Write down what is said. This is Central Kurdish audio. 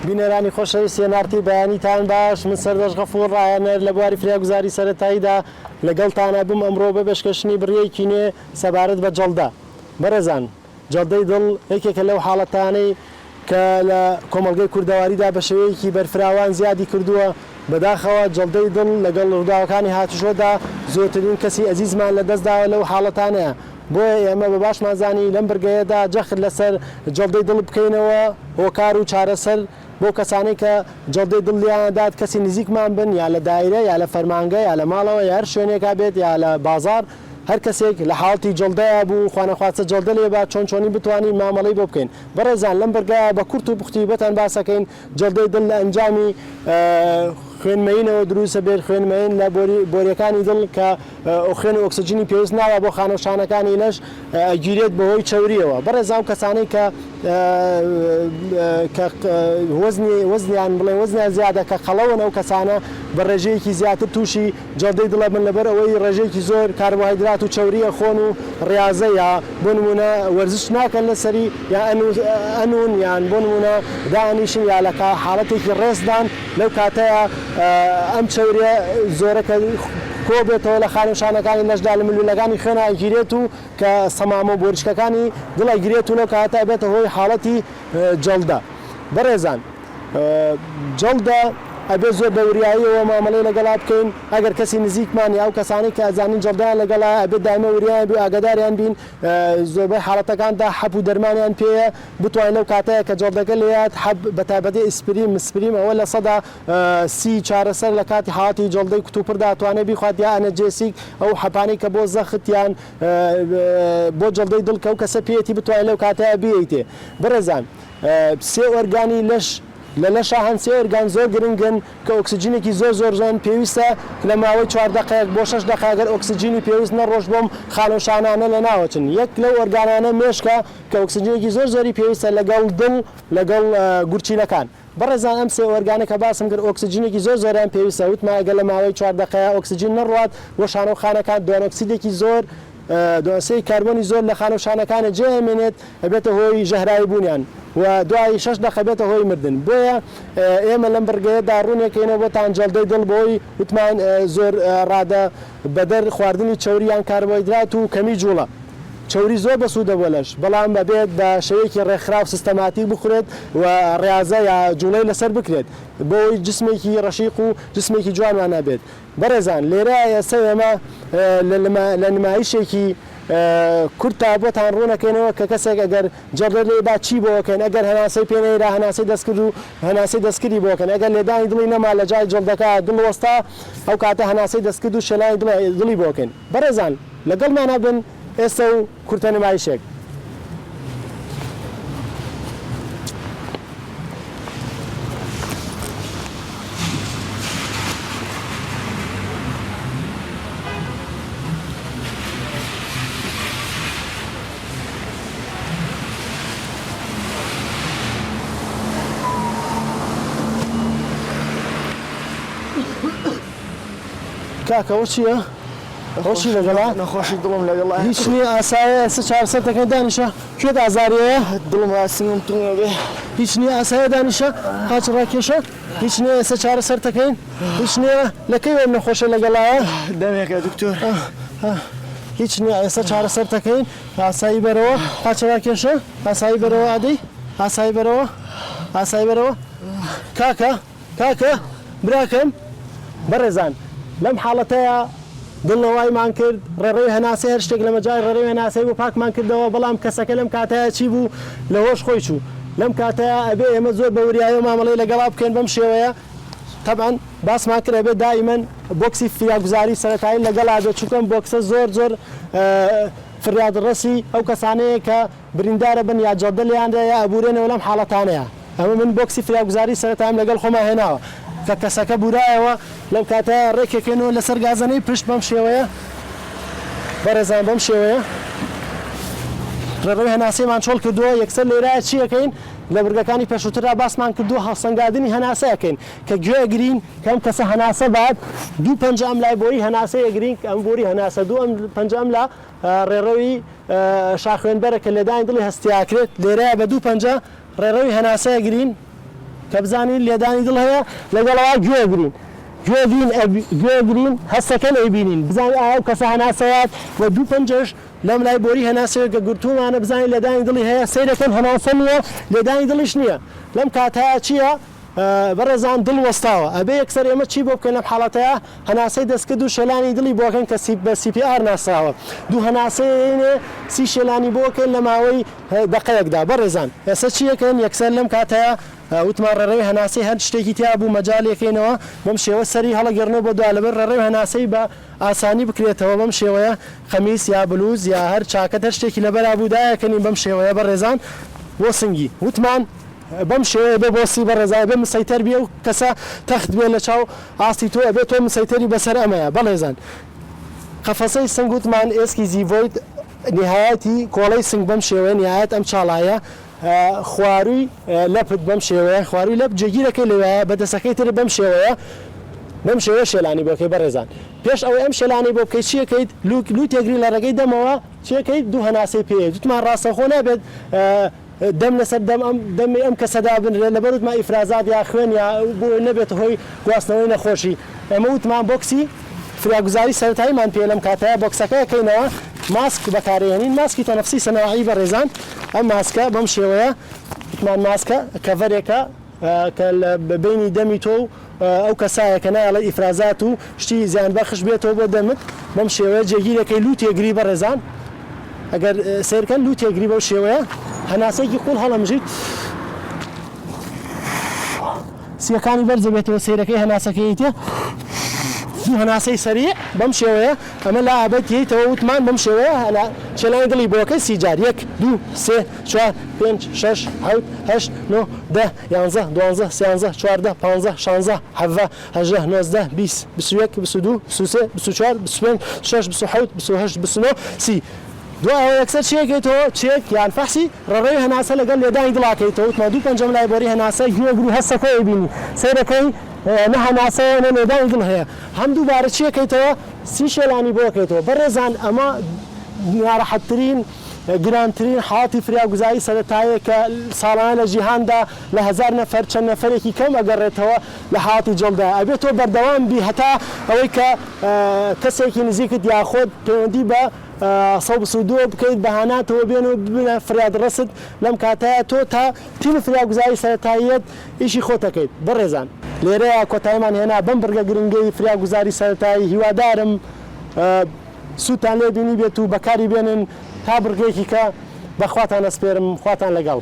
بینەرانی خۆشەویست سێنارتی بەیانیتان باش من سەردەش غەفوور ڕایەنەر لە بواری فراگوزاری سەرەتاییدا لەگەڵتانە بووم ئەمڕۆ بە پێشکەشنی بڕیەیەکی نوێ سەبارەت بە جەڵدە. بەڕێزان جەڵدەی دڵ یەکێکە لەو حاڵەتانەی کە لە کۆمەڵگەی کوردەواریدا بە شێوەیەکی بەرفراوان زیادی کردووە. بەداخەوە جەڵدەی دڵ لەگەڵ ڕووداوەکانی هاتوشۆدا زۆرترین کەسی ئەزیزمان لەدەستداوە لەو حاڵەتانەیە. بۆیە ئێمە بە باشمانزانی لەم بەرگەیەدا جەخت لەسەر جەڵدەی دڵ بکەینەوە هۆکار و چارەسەر بۆ کەسانەی کە جەڵدەی دڵیانەدات کەسی نزیکمان بن یا لە دایرە یا لە فەرمانگە یا لە ماڵەوە یا هەر شوێنێکا بێت یا لە بازار هەر کەسێک لە حاڵتی جەڵدەیە بوو خوانەخواتە جەڵدە لێبا چۆنی بتوانین مامەڵەی بۆ بکەین. بەڕێزان لەم بەرگایە بە کورت و پوختی بەتەن باسەکەین جەڵدەی دڵ لە ئەنجامی خوێنمەینەوە دروستە بێت خوێنمەین لە بۆریەکانی دڵ کە خوێن و ئۆکسجینی پێویست ناوە بۆ خانەوشانەکانی لەش گیرێت بەهۆی چەوریەوە. بەڕێزان کەسانەی کە وەزنیان بڵێن وەزنیان زیادە کە قەڵەون ئەو کەسانە بە ڕێژەیەکی زیاتر تووشی جەڵدەی دڵە بن لەبەر ئەوەی ڕێژەیەکی زۆر کاربۆهایدرات و چەوریە خۆن و ڕاضە یا بۆ نمونە وەرزش ناکەن لەسەری یا ئەنون یان بۆ نمونە دانیشن یا لە حاڵەتێکی ڕێزدان لەو کاتەیە ئەم چەوریە زۆرەکە کۆ بێتەوە لە خانوشانەکانی لەشدا لە ملوولەکانی خوێنە ئەگیرێت و کە سەمامە و بۆریشکەکانی دڵ ئەگیرێت و لەو کاتە بێتە هۆی حاڵەتی جەڵدە. بەڕێزان جەڵدە ئەبێ زۆر بەوریاییەوە مامەڵەی لەگەڵا بکەین. ئەگەر کەسی نزیکمانی ئەو کەسانی کە ئەزانین جەڵدەیان لەگەڵا ئەبێ دایمە وریایان بێ ئاگاداریان بین زۆربەی حاڵەتەکاندا حەب و دەرمانیان پێیە بتوانین لەو کاتەیە کە جەڵدەکە لێیات حەب بەتایبەتی ئیسپریم مسپریم ئەوە لە سەدا سی چارەسەر لە کاتی حاڵەتی جەڵدەی کتوپڕدا توانێت بیخوات یا ئەنەرجێسیک ئەو حەپانەی کە بۆ زەختیان بۆ جەڵدەی دڵ کە ئەو کەسە پێیەتی بتوانین لەو کاتەیە بیەیتێ. بەڕێزان سێ ئۆرگانی لەش لە لەشە هەند سێ ئۆرگان زۆر گرنگن کە ئۆکسجینێکی زۆر پێویستە لە ماوەی 4 دقەیەک بۆ 6 دقەیەگەر ئۆکسجینی پێویست نەڕۆژ بۆم خانەوشانانە لە ناوەچن. یەک لەو ئۆرگانانە مێشکە کە ئۆکسجینێکی زۆری پێویستە لەگەڵ دڵ لەگەڵ گورچینەکان. بەڕێزان ئەم سێ ئۆرگانە کە باسم کرد ئۆکسجینێکی زۆریان پێویستە وتما ئەگەر لە ماوەی 4 دقەیە ئۆکسجین نەڕوات بۆ شانۆخانەکان دوانۆکسیدێکی زۆر دوانسەی کاربۆنی زۆر لە خانەوشانەکانە جێمێنێت ئەبێتە هۆی ژەهراوی بوونیان و دوای 6 دقە بێتە هۆی مردن. بۆیە ئێمە لەم بەرگەیەدا ڕوونێکەکەینەوە بۆتان جەڵدەی دڵ بۆی وتمان زۆر ڕادە بەدەر خواردنی چەوریان کاربۆهایدرات و کەمی جوڵە. چەوری زۆر بەسوودە بۆ لەش بەڵام بەبێت بە شێوەیەکی ڕێکخراو سیستەماتیک بخورێت و ڕاضە یا جوڵەی لەسەر بکرێت بۆی جسمێکی ڕەشیق و جسمێکی جوانمان نابێت. بەڕێزان لێرە ئێستا ئێمە لە نمایشێکی کورتا بۆتان ڕوونەکەینەوە کە کەسێک ئەگەر جەڵدە لێدا چی بۆکەن ئەگەر هەناسەی پێنەیرا هەناسەی دەستکرد و هەناسەی دەستکردی بۆکەن ئەگەر لێدانی دڵی نەما لە جای جەڵدەکە دڵوەستا ئەو کاتە هەناسەی دەستکرد و شەلای دڵی بۆکەن. بەڕێزان لەگەڵمانە بن ئێستا و کورتە نمایشێک. کاکەوە چییە؟ خۆشی لەگەڵا نەخۆشی دڵم لەگەڵا هیچ نییە ئاسایە ئێستا چارەسەرەکەی دانیشە کوێت ئازاریەیە دڵم ئاسنگم تونە بێ هیچ نییە ئاسایە دانیشە قاچ ڕاکێشە هیچ نییە ئێستا چارەسەرەکەین هیچ نییە لەکەی وێم نەخۆشە لەگەڵایە دەمێکە دکتۆر هیچ نییە ئێستا چارەسەرەکەین ئاسایی بەرەوە قاچ ڕاکێشە ئاسایی بەرەوە عادەی ئاسایی بەرەوە ئاسایی بەرەوە کاکە براکەم. بەڕێزان لەم حاڵەتەیە دڵنەوایمان کرد ڕێڕەوی هەناسەی هەر شتێک لە مەجای ڕێڕەوی هەناسەی بۆ پاکمان کردەوە بەڵام کەسەکە لەم کاتەیە چی بوو لە هۆش خۆی چوو. لەم کاتەیە ئەبێ ئێمە زۆر بەوریایی و مامەڵەی لەگەڵا بکەین بەم شێوەیە. طبعاً باسمان کرد ئەبێ دائیمەن بۆکسی فریاگوزاری سەرەتایی لەگەڵا بێت چونکە بۆکسە زۆر فریادڕەسی ئەو کەسانەیە کە بریندارە بن یا جەڵدە لێیاندا یا ئەبورێنەوە لەم حاڵەتانەیە. ئەمە من بۆکسی فریاگوزاری سەرەتاییم لەگەڵ خۆمان هێناوە کە کەسەکە بورایەوە لەم کاتە ڕێکێکێنەوە لەسەر گازەنەی پشت بەم شێوەیە. بەڕێزان بەم شێوەیە ڕێڕەوی هەناسەیمان چۆڵ کردووە. یەکسەر لێرایە چیەکەین لە بورگەکانی پێشووترا باسمان کردووە هەڵسەنگاندنی هەناسەیەکەین کە گوێگرین کە ئەم کەسە هەناسە بات دوو پەنجام لای بۆری هەناسەیەگرین ئەم بۆری هەناسە دوو ئەم پەنجام لە ڕێڕەوی شاخوێنبەرە کە لێدانی دڵی هەستیاکرێت لێرەیە بە دوو پەنجە ڕێڕەوی هەناسەیەگرین کە بزانین لێدانی دڵ هەیە لەگەڵەوە گوێگرین هەستەکەن ئەیبینین بزانین ئایا کەسە هەناسەیات و دوو پەنجەش لەم لای بۆری هەناسەیە کە گرتومانە بزانین لێدانی دڵی هەیە سەیرەکەن هەناسە نییە لێدانی دڵیش نییە لەم کاتەیە چییە؟ بەڕێزان دڵ وەستاوە ئەبێ یەکسەر ئێمە چی بۆ بکەین لەم حاڵەتەیە هەناسەی دەستکرد و شێلانی دڵی بۆکەن کە بە CPR ناساوە دوو هەناسەیە سی شێلانی بۆکەن لە ماوەی دقەیەکدا بەڕێزان ئێستا چیەکەن یەکسەر لەم کاتەیە وتمان ڕێڕەوی هەناسەی هەر شتێکی تیا بوو مەجالێکەکەینەوە بەم شێوە سەری هەڵەگەڕنەوە بۆ دوا لەبەر ڕێڕەوی هەناسەی بە ئاسانی بکرێتەوە بەم شێوەیە خەمیس یا بلوز یا هەر چاکەت هەر شتێکی لەبەر بوودایەکەنی بەم شێوەیە بەڕێزان بۆ سنگی وتمان بەم شێوەیە بێ بۆسی بەڕێزای بێ مسەیتەر بێ و کەسە تەخت بێ لە چاو ئاستی تۆ ئەبێت تۆ مسەیتەری بەسەر ئەمەیە بەڵێزان قەفەسەی سنگ وتمان ئێسکی زیڤۆید نهایەتی کۆڵەی سنگ بەم شێوەیە نهایەت ئەم چاڵایە خواروی لەپت بەم شێوەیە خواروی لەپ جێگیرەکەی لەوەیە بەدەسەکەی تر بەم شێوەیە شێلانی بۆکەی بەڕێزان پێش ئەوەی ئەم شێلانی بۆ بکەیت چیەکەیت لوت تێگری لە ڕێگەی دەمەوە چیەکەیت دوو هەناسەی پێ وتمان ڕاستەخۆ نابێت دەم لەسەر دەمی ئەم کەسەدا بنرێت لەبەر وتمان ئیفرازات یا خوێن یا بۆ نەبێت هۆی گواستنەوەی نەخۆشی ئەمە وتمان بۆکسی فراگوزاری سەرەتاییمان پێ لەم کاتەیە بۆکسەکەیەکەینەوە ماسک بەکارهێنین ماسکی تەنەفسی سەنەوەعی بەڕێزان ئەم ماسکە بەم شێوەیە وتمان ماسکە کەڤەرێکە کە بینی دەمی تۆ و ئەو کەسایە کە نایڵە ئیفرازات و شتی زیانبەخش بێتەوە بۆ دەمت بەم شێوەیە جێگیرەکەی لوت تێگری بەڕێزان ئەگەر سیرکەن لوت تێگری بەو شێوەیە هەناسەیەکی قوڵ هەڵەمژیت سیەکانی بەرزە بێتەوە سیرەکەی هەناسەکەیتە دوو هەناسەی سەریع بەم شێوەیە ئەمە لا ئابەتیتەوە وتمان بەم شێوەیە شێلانی دڵی بۆکەی سیجار 1 2 3 4 5 6 7 8 9 10 11 12 13 14 15 16 17 18 19 20 21 22 23 24 25 26 27 28 29 30 دوای یەکسەر چیەکەیتەوە چێک یان فەحسی ڕێڕەوی هەناسە لەگەڵ لێدانی دڵاکەیتەوە وتمان دوو پەنجەم لای بۆری هەناسە گوێگر و هەستەکەی بینی سەیرەکەی نە هەناسەیە نە لێدانی دڵ هەیە هەم دووبارە چیەکەیتەوە سی شێلانی بۆکەیتەوە بەڕێزان ئەمە ناڕەحەتترین گرانترین حاڵەتی فراگوزاری سەرەتاییە کە ساڵانە لە جیهاندا لە 1000 نەفەر چەند نەفەرێکی کەم ئەگەڕێتەوە لە حاڵەتی جڵدا ئەبێت تۆ بەردەوام بی هەتا ئەوەی کە کەسێکی نزیکت یاخۆت پەیوەندی بە 122 بکەیت بەهاناتەوە بێن و ببنە فریادڕست لەم کاتەیە تۆ تا تیم فراگوزاری سەرەتاییەت ئیشی خۆتەکەیت بەڕێزان لێرەیە کۆتاییمان هێنا بەم بڕگە گرنگەی فراگوزاری سەرەتایی هیوادارم سووتان لێ بینی بێت و بەکاری بێنن تا بڕگەیەکی کە بەخواتان ئەسپێرم خواتان لەگەڵ